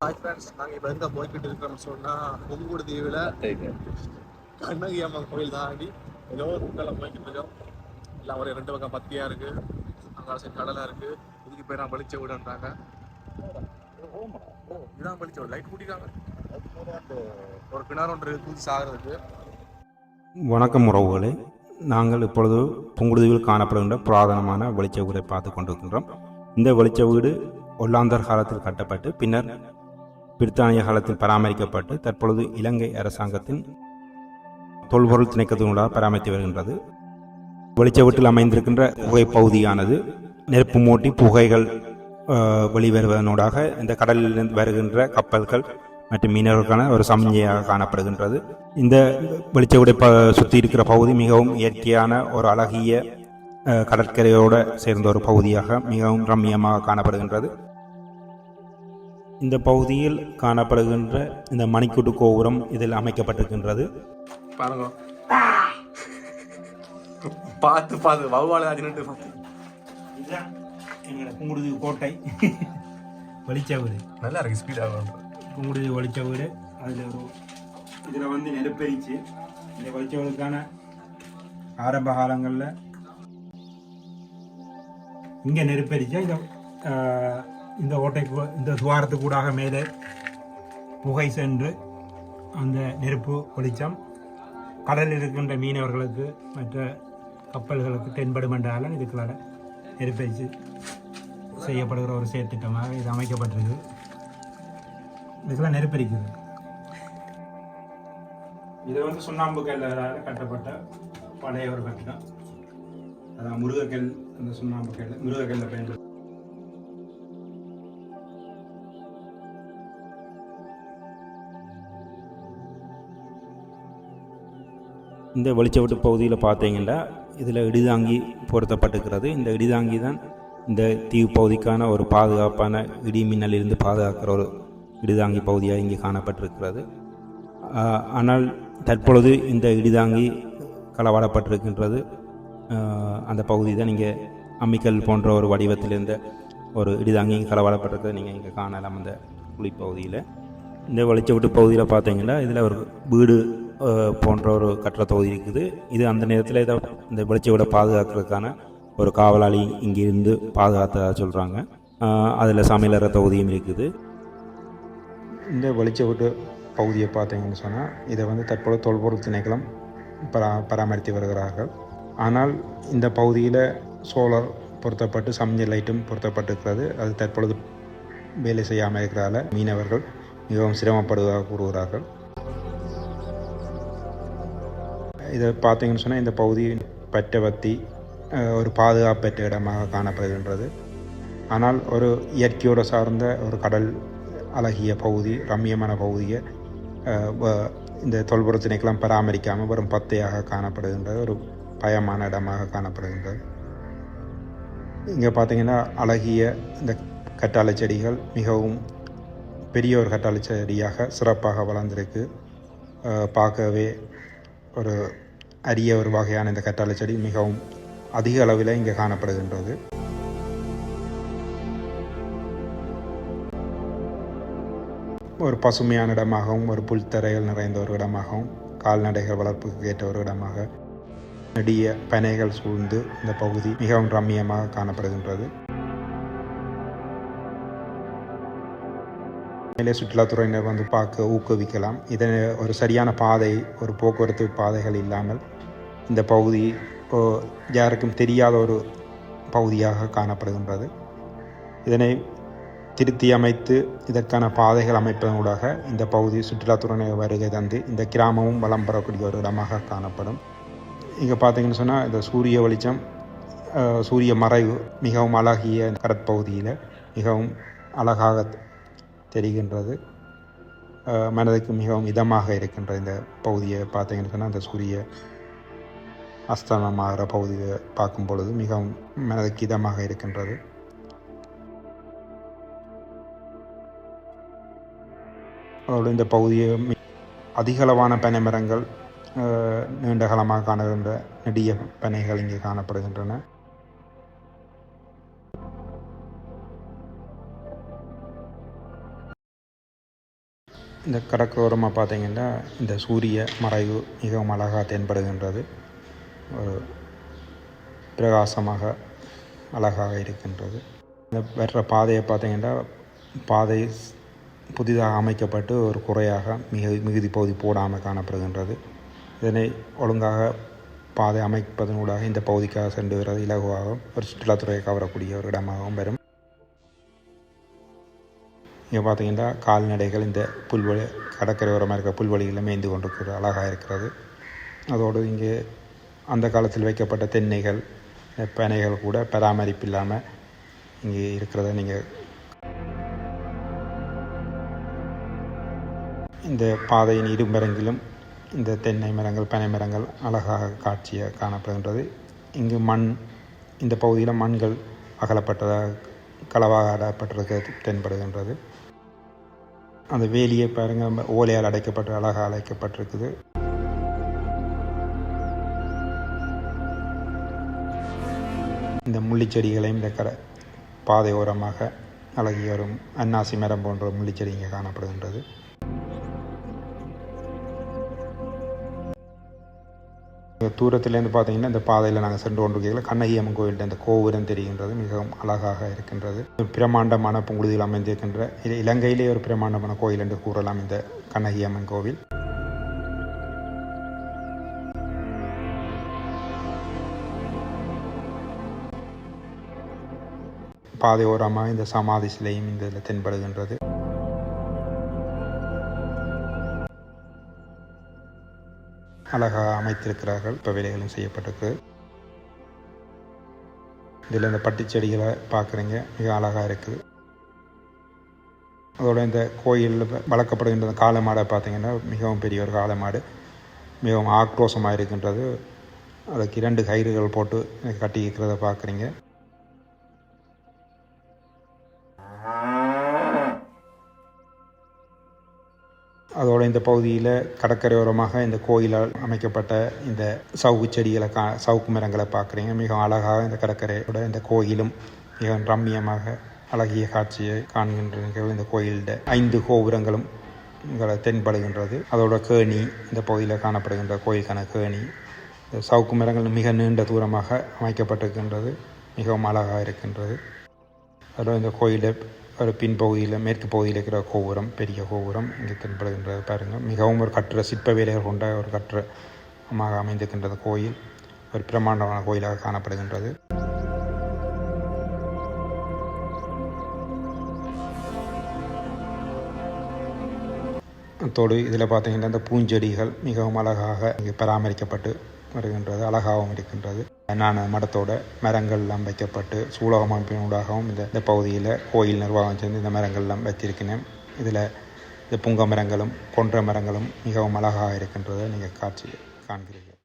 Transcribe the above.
Hi friends, நாங்கள் இப்போ எங்கே போய்கிட்டு இருக்கிறோம்னு சொன்னால் புங்குடு தீவில் கண்ணகி அம்மன் கோயில் தாண்டி ஏதோ ஒரு குண்டெல்லாம் போய்கிட்டு இருக்கோம். எல்லாம் ஒரு 2 பக்கம் பத்தியாக இருக்குது, அங்கே சைடு கடலாக இருக்குது. இதுக்கு பேர் நான் வெளிச்ச விடுன்றாங்க. இதுதான் வெளிச்ச விடு, லைட் கூட்டிட்டாங்க. ஒரு கிணறு ஒன்று தூசி சாகிறதுக்கு. வணக்கம் உறவுகளே, நாங்கள் இப்பொழுது புங்குடுதீவில் காணப்படுகின்ற புராதனமான வெளிச்ச வீடை பார்த்து கொண்டிருக்கின்றோம். இந்த வெளிச்ச வீடு ஒல்லாந்தர் காலத்தில் கட்டப்பட்டு பின்னர் பிரித்தானிய காலத்தில் பராமரிக்கப்பட்டு தற்பொழுது இலங்கை அரசாங்கத்தின் தொல்பொருள் திணைக்களத்தினூடாக பராமரித்து வருகின்றது. வெளிச்ச வீட்டில் அமைந்திருக்கின்ற புகை பகுதியானது நெருப்பு மூட்டி புகைகள் வெளிவருவதனூடாக இந்த கடலிலிருந்து வருகின்ற கப்பல்கள் மற்றும் மீனவர்களுக்கான ஒரு சமநிலையாக காணப்படுகின்றது. இந்த வெளிச்ச வீடை சுற்றி இருக்கிற பகுதி மிகவும் இயற்கையான ஒரு அழகிய கடற்கரையோடு சேர்ந்த ஒரு பகுதியாக மிகவும் ரம்மியமாக காணப்படுகின்றது. இந்த பகுதியில் காணப்படுகின்ற இந்த மணிக்கூட்டு கோபுரம் இதில் அமைக்கப்பட்டிருக்கின்றது. பாருங்க, பார்த்து வௌவால இதுதான் எங்களோட புங்குடுதீவு கோட்டை வெளிச்ச வீடு. நல்லா இருக்கு, ஸ்பீடாக புங்குடுதீவு வெளிச்ச வீடு. அதில் இதில் நெருப்பெரிச்சு இந்த வெளிச்ச வீடுக்கான ஆரம்ப காலங்களில் இங்கே நெருப்பெரிச்சா இந்த ஓட்டைக்கு இந்த துவாரத்துக்கூடாக மேலே புகை சென்று அந்த நெருப்பு வெளிச்சம் கடலில் இருக்கின்ற மீனவர்களுக்கு மற்ற கப்பல்களுக்கு தென்படும் என்றாலும் இதுக்குள்ளார நெருப்பெரிச்சு செய்யப்படுகிற ஒரு செயற்திட்டமாக இது அமைக்கப்பட்டிருக்கு. இதுக்கெல்லாம் நெருப்பெரிக்குது. இது சுண்ணாம்பு கல்லால் கட்டப்பட்ட பழைய ஒரு கட்டிடம். அதான் முருகக்கல், அந்த சுண்ணாம்பு கல் முருகக்கல்ல பயன்படுத்த. இந்த வெளிச்ச வீட்டு பகுதியில் பார்த்தீங்கன்னா இதில் இடிதாங்கி பொருத்தப்பட்டிருக்கிறது. இந்த இடிதாங்கி தான் இந்த தீவு பகுதிக்கான ஒரு பாதுகாப்பான இடி மின்னலிருந்து பாதுகாக்கிற ஒரு இடிதாங்கி பகுதியாக இங்கே காணப்பட்டிருக்கிறது. ஆனால் தற்பொழுது இந்த இடிதாங்கி களவாடப்பட்டிருக்கின்றது. அந்த பகுதி தான் இங்கே அம்மிக்கல் போன்ற ஒரு வடிவத்தில் இருந்த ஒரு இடிதாங்கி களவாடப்பட்டிருக்கிறது நீங்கள் இங்கே காணலாம். அந்த குழிப்பகுதியில் இந்த வெளிச்ச வீட்டு பகுதியில் பார்த்தீங்கன்னா இதில் ஒரு வீடு போன்ற ஒரு கட்டட தொகுதி இருக்குது. இது அந்த நேரத்தில் இதை இந்த வெளிச்ச வீடை பாதுகாக்கிறதுக்கான ஒரு காவலாளி இங்கிருந்து பாதுகாத்ததாக சொல்கிறாங்க. அதில் சமையலற தொகுதியும் இருக்குது. இந்த வெளிச்ச வீட்டு பகுதியை பார்த்தீங்கன்னு சொன்னால் இதை தற்போது தொல்பொருள் திணைக்களம் பராமரித்து வருகிறார்கள். ஆனால் இந்த பகுதியில் சோலார் பொருத்தப்பட்டு சமையல் லைட்டும் பொருத்தப்பட்டிருக்கிறது. அது தற்பொழுது வேலை செய்யாமல் இருக்கிறதால மீனவர்கள் மிகவும் சிரமப்படுவதாக கூறுகிறார்கள். இதை பார்த்தீங்கன்னு சொன்னால் இந்த பகுதி பற்றவத்தி ஒரு பாதுகாப்பற்ற இடமாக காணப்படுகின்றது. ஆனால் ஒரு இயற்கையோடு சார்ந்த ஒரு கடல் அழகிய பகுதி, ரம்மியமான பகுதியை இந்த தொல்பொருள் திணைக்களம் பராமரிக்காமல் வெறும் பத்தையாக காணப்படுகின்றது. ஒரு பயமான இடமாக காணப்படுகின்றது. இங்கே பார்த்தீங்கன்னா அழகிய இந்த கற்றாழை செடிகள் மிகவும் பெரிய ஒரு கற்றாழை செடியாக சிறப்பாக வளர்ந்திருக்கு. பார்க்கவே ஒரு அரிய ஒரு வகையான இந்த கற்றாழை செடி மிகவும் அதிக அளவில் இங்கே காணப்படுகின்றது. ஒரு பசுமையான இடமாகவும் ஒரு புல்தரைகள் நிறைந்த ஒரு இடமாகவும் கால்நடைகள் வளர்ப்புக்கு ஏற்ற ஒரு இடமாக நெடிய பனைகள் சூழ்ந்து இந்த பகுதி மிகவும் ரம்மியமாக காணப்படுகின்றது. மேலே சுற்றுலாத்துறையினர் பார்க்க ஊக்குவிக்கலாம். இதை ஒரு சரியான பாதை, ஒரு போக்குவரத்து பாதைகள் இல்லாமல் இந்த பகுதி யாருக்கும் தெரியாத ஒரு பகுதியாக காணப்படுகின்றது. இதனை திருத்தி அமைத்து இதற்கான பாதைகள் அமைப்பதனூடாக இந்த பகுதி சுற்றுலாத்துறையினர் வருகை தந்து இந்த கிராமமும் வளம் பெறக்கூடிய ஒரு இடமாக காணப்படும். இங்கே பார்த்தீங்கன்னு சொன்னால் இந்த சூரிய வெளிச்சம், சூரிய மறைவு மிகவும் அழகிய கடற்பகுதியில் மிகவும் அழகாக தெரிகின்றது. மனதுக்கு மிகவும் இதமாக இருக்கின்ற இந்த பகுதியை பார்த்தீங்கன்னு சொன்னால் அந்த சூரிய அஸ்தமமாகிற பகுதியை பார்க்கும் பொழுது மிகவும் மனதுக்கு இதமாக இருக்கின்றது. அதோடு இந்த பகுதியை அதிகளவான பனை மரங்கள், நீண்ட காலமாக காணுகின்ற நெடிய பனைகள் இங்கே காணப்படுகின்றன. இந்த கடற்கரோரமாக பார்த்தீங்கன்னா இந்த சூரிய மறைவு மிகவும் அழகாக தென்படுகின்றது. ஒரு பிரகாசமாக அழகாக இருக்கின்றது. இந்த வர்ற பாதையை பார்த்தீங்கன்னா பாதை புதிதாக அமைக்கப்பட்டு ஒரு குறையாக மிகுதி பகுதி போடாமல் காணப்படுகின்றது. இதனை ஒழுங்காக பாதை அமைப்பதனூடாக இந்த பகுதிக்காக சென்று வருவது இலகுவாகவும் ஒரு சுற்றுலாத்துறையை கவரக்கூடிய ஒரு இடமாகவும் வரும். இங்கே பார்த்தீங்கன்னா கால்நடைகள் இந்த புல்வெளி கடற்கரை ஓரமாக இருக்கிற புல்வெளிகளில் மேய்ந்து கொண்டிருக்கிறது, அழகாக இருக்கிறது. அதோடு இங்கே அந்த காலத்தில் வைக்கப்பட்ட தென்னைகள் பனைகள் கூட பராமரிப்பு இல்லாமல் இங்கே இருக்கிறத நீங்கள் இந்த பாதையின் இருமரங்கிலும் இந்த தென்னை மரங்கள் பனை மரங்கள் அழகாக காட்சியாக காணப்படுகின்றது. இங்கு இந்த பகுதியில் மண்கள் அகலப்பட்டதாக களவாக அடப்பட்டிருக்க தென்படுகின்றது. அந்த வேலியை பாருங்கள், ஓலையால் அடைக்கப்பட்டு அழகாக அழைக்கப்பட்டிருக்குது. இந்த முள்ளிச்செடிகளையும் இந்த பாதை ஓரமாக அழகிய ஒரு அன்னாசி மரம் போன்ற முள்ளிச்செடி இங்கே காணப்படுகின்றது. தூரத்திலேருந்து பார்த்தீங்கன்னா இந்த பாதையில் நாங்கள் சென்று கொண்டிருக்கையில் கண்ணகி அம்மன் கோயில்கிட்ட இந்த கோபுரம் தெரிகின்றது. மிகவும் அழகாக இருக்கின்றது. பிரமாண்டமான புங்குடுதியில் அமைந்திருக்கின்ற இலங்கையிலே ஒரு பிரமாண்டமான கோயில் என்று கூறலாம் இந்த கண்ணகி அம்மன் கோவில். பாதை ஓரமாக இந்த சமாதி சிலையும் இந்த இதில் தென்படுகின்றது. அழகாக அமைத்திருக்கிறார்கள். இப்போ வேலைகளும் செய்யப்பட்டிருக்கு. இதில் இந்த பட்டு செடிகளை பார்க்குறீங்க, மிக அழகாக இருக்குது. அதோட இந்த கோயிலில் வளர்க்கப்படுகின்ற காளை மாடை பார்த்தீங்கன்னா மிகவும் பெரிய ஒரு காளை மாடு, மிகவும் ஆக்ரோஷமாக இருக்கின்றது. அதுக்கு 2 கயிறுகள் போட்டு கட்டி இருக்கிறத பார்க்குறீங்க. அதோடு இந்த பகுதியில் கடற்கரையோரமாக இந்த கோயிலால் அமைக்கப்பட்ட இந்த சவுக்கு செடிகளை சவுக்கு மரங்களை பார்க்குறீங்க. மிகவும் அழகாக இந்த கடற்கரையோட இந்த கோயிலும் மிகவும் ரம்மியமாக அழகிய காட்சியை காண்கின்றீர்கள். இந்த கோயிலில் 5 கோபுரங்களும் தென்படுகின்றது. அதோட கேணி இந்த பகுதியில் காணப்படுகின்ற கோயிலுக்கான கேணி. இந்த சவுக்கு மரங்கள் மிக நீண்ட தூரமாக அமைக்கப்பட்டிருக்கின்றது. மிகவும் அழகாக இருக்கின்றது. அதோட இந்த கோயிலை ஒரு பின்பகுதியில் மேற்கு பகுதியில் இருக்கிற கோபுரம், பெரிய கோபுரம் இங்கே தென்படுகின்றது. பாருங்கள், மிகவும் ஒரு கட்டுரை சிற்ப வேலைகள் கொண்ட ஒரு கட்டுரமாக அமைந்திருக்கின்றது. கோயில் ஒரு பிரமாண்டமான கோயிலாக காணப்படுகின்றது. அத்தோடு இதில் பார்த்தீங்கன்னா இந்த பூஞ்செடிகள் மிகவும் அழகாக இங்கே பராமரிக்கப்பட்டு வருகின்றது, அழகாகவும் இருக்கின்றது. மடத்தோட மரங்கள்லாம் வைக்கப்பட்டு சூலகம் அமைப்பினூடாகவும் இந்த பகுதியில் கோயில் நிர்வாகம் சேர்ந்து இந்த மரங்கள்லாம் வைத்திருக்கிறேன். இதில் இந்த புங்க மரங்களும் கொன்ற மரங்களும் மிகவும் அழகாக இருக்கின்றதை நீங்கள் காட்சி காண்கிறீர்கள்.